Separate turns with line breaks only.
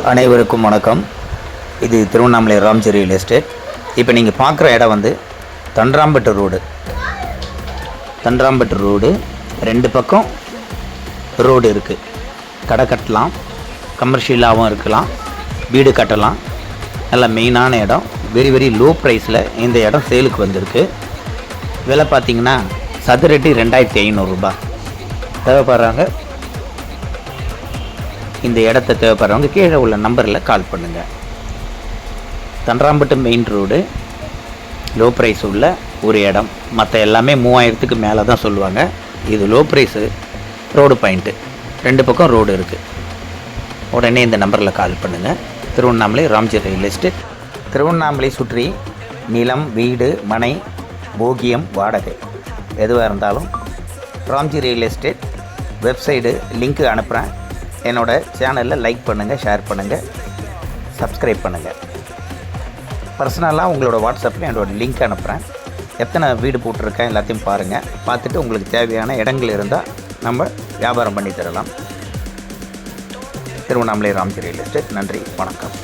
அனைவருக்கும் வணக்கம். இது திருவண்ணாமலை ராம்ஜி ரியல் எஸ்டேட். இப்போ நீங்கள் பார்க்குற இடம் வந்து தண்டராம்பட்டு ரோடு. ரெண்டு பக்கம் ரோடு இருக்குது. கடை கட்டலாம், கமர்ஷியலாகவும் இருக்கலாம், வீடு கட்டலாம். நல்ல மெயினான இடம். வெரி வெரி லோ ப்ரைஸில் இந்த இடம் சேலுக்கு வந்திருக்கு. விலை பார்த்திங்கன்னா சதுரடி 2500 ரூபாய். தேவைப்படுறாங்க, இந்த இடத்த தேவைப்படுறவங்க கீழே உள்ள நம்பரில் கால் பண்ணுங்கள். Thandarampattu main road, low price உள்ள ஒரு இடம். மற்ற எல்லாமே 3000க்கு மேலே தான் சொல்லுவாங்க. இது லோ ப்ரைஸு, ரோடு பாயிண்ட்டு, ரெண்டு பக்கம் ரோடு இருக்குது. உடனே இந்த நம்பரில் கால் பண்ணுங்கள். Tiruvannamalai Ramji real estate. திருவண்ணாமலை சுற்றி நிலம், வீடு, மனை, போகியம், வாடகை எதுவாக இருந்தாலும் Ramji real estate website link அனுப்புகிறேன். என்னோடய சேனலில் லைக் பண்ணுங்கள், ஷேர் பண்ணுங்கள், சப்ஸ்கிரைப் பண்ணுங்கள். பர்சனலாக உங்களோட வாட்ஸ்அப்பில் என்னோடய லிங்க் அனுப்புகிறேன். எத்தனை வீடு போட்டிருக்கேன் எல்லாத்தையும் பாருங்கள். பார்த்துட்டு உங்களுக்கு தேவையான இடங்கள் இருந்தால் நம்ம வியாபாரம் பண்ணி தரலாம். Tiruvannamalai Ramji real estate. நன்றி, வணக்கம்.